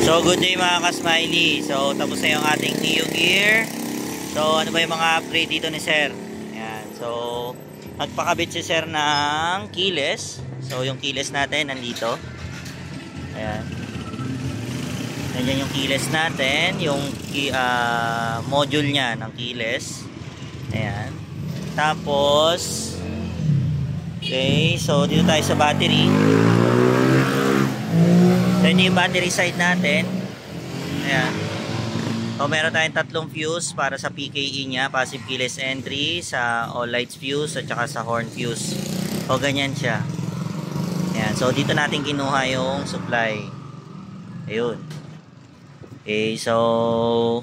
So good day mga ka-smiley. So tapos na yung ating Neo Gear. So ano ba yung mga upgrade dito ni Sir? Ayan. So nagpakabit si Sir ng keyless. So yung keyless natin nandito. Ayan. Nandiyan yung keyless natin. Yung module nya ng keyless. Ayan. Tapos okay. So dito tayo sa battery. So ito yung battery side natin. Ayan. So meron tayong tatlong fuse para sa PKE nya, passive keyless entry, sa all lights fuse at saka sa horn fuse. So ganyan siya. Ayan. So dito natin kinuha yung supply. Ayun. Okay, so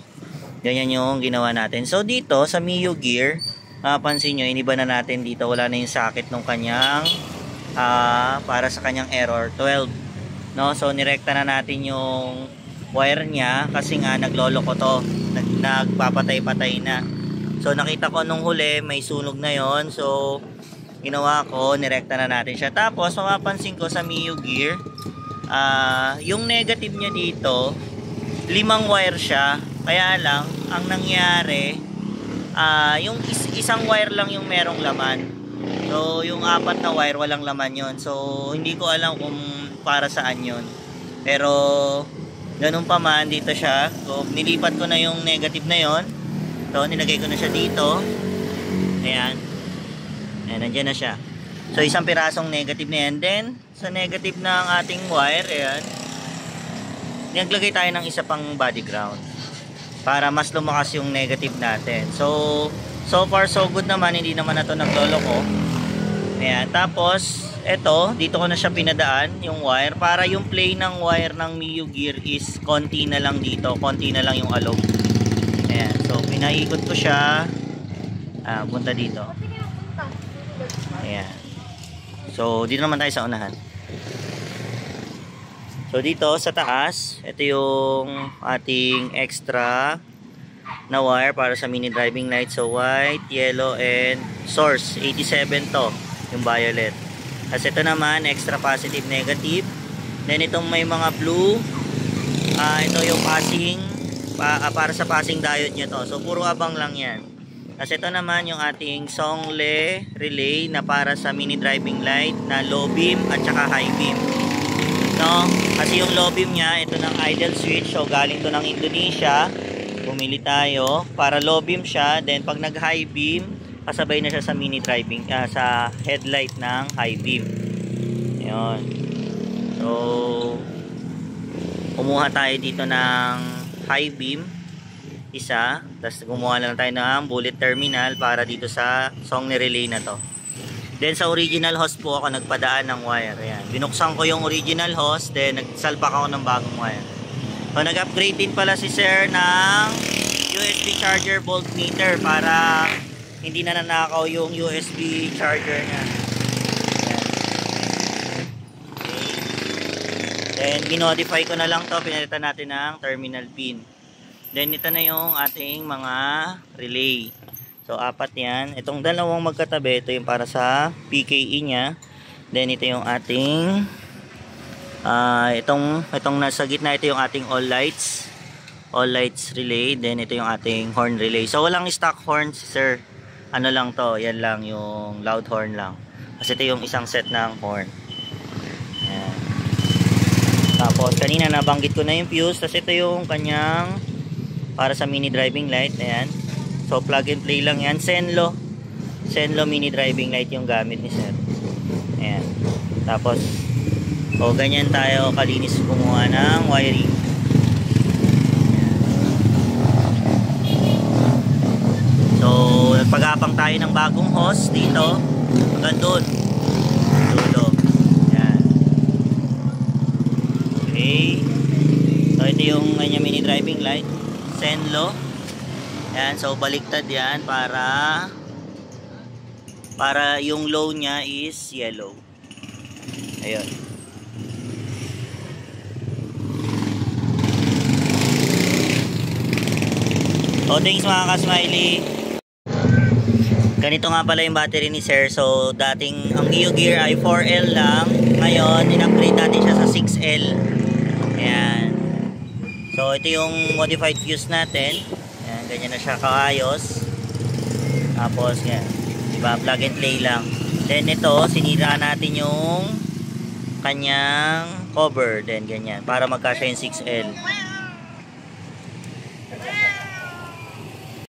ganyan yung ginawa natin. So dito sa Mio Gear, mapapansin nyo, iniba na natin dito. Wala na yung socket ng kanyang para sa kanyang error 12. No, so nirekta na natin yung wire niya kasi nga nagloloko to, nagpapatay-patay na. So nakita ko nung huli may sunog na yon. So ginawa ko, nirekta na natin siya. Tapos mapapansin ko sa Mio Gear, yung negative niya dito, 5 wire siya. Kaya lang ang nangyari, yung isang wire lang yung merong laman. So yung 4 na wire walang laman yon. So hindi ko alam kung para saan yun, pero ganun pa man, dito siya. So nilipat ko na yung negative na yon. So nilagay ko na siya dito. Ayan, ayan, nandyan na siya. So isang pirasong negative na yan. Then sa negative ng ating wire, ayan, naglagay tayo ng isa pang body ground para mas lumakas yung negative natin. So far so good naman, hindi naman na ito nagloloko. Ayan, tapos eto, dito ko na siya pinadaan yung wire para yung play ng wire ng Mio Gear is konti na lang dito, konti na lang yung alog. Ayan, so pinaikot ko siya punta dito. Ayan, so dito naman tayo sa unahan. So dito sa taas, ito yung ating extra na wire para sa mini driving light. So white, yellow, and source 87 to, yung violet. Kasi ito naman extra positive, negative. Then itong may mga blue, ito yung passing, para sa passing diode nya to. So puro abang lang yan. Kasi ito naman yung ating Songle relay na para sa mini driving light na low beam at saka high beam. No? Kasi yung low beam nya, ito ng idle switch. So galing to ng Indonesia. Bumili tayo para low beam siya. Then pag nag high beam, kasabay na siya sa mini driving, sa headlight ng high beam. Ayun. So kumuha tayo dito ng high beam isa, tapos kumuha lang tayo ng bullet terminal para dito sa Songle relay na to. Then sa original host po ako nagpadaan ng wire. Ayan. Binuksan ko yung original host, then nagsalpak ako ng bagong wire. So nag-upgrade din pala si Sir ng USB charger voltmeter para hindi na nanakaw yung USB charger niya. Ayan. Okay. Then ginodify ko na lang to, pinalitan natin ng terminal pin. Then ito na yung ating mga relay. So 4 yan. Itong dalawang magkatabi, ito yung para sa PKE nya. Then ito yung ating itong nasa gitna, ito yung ating all lights relay. Then ito yung ating horn relay. So walang stock horn, sir. Ano lang to, yan lang yung loud horn lang. Kasi ito yung isang set ng horn. Ayan. Tapos kanina nabanggit ko na yung fuse. Tapos ito yung kanyang para sa mini driving light. Ayan. So plug and play lang yan. Senlo mini driving light yung gamit ni Sir. Ayan. Tapos ganyan tayo kalinis kumuha ng wiring. So nagpagapang tayo ng bagong hose dito hanggang doon dulo. Ayan. Okay, so ito yung kanya mini driving light, Senlo. Ayan, so baliktad yan para yung low nya is yellow. Ayun. So thanks mga ka-smiley. Ganito nga pala yung battery ni Sir. So dating ang Mio Gear ay 4L lang. Ngayon in-upgrade natin siya sa 6L. Ayan. So, ito yung modified fuse natin. Ayan, ganyan na siya kaayos. Tapos, yan. Diba? Plug and play lang. Then, ito, sinira natin yung kanyang cover. Then, ganyan. Para magkasya yung 6L.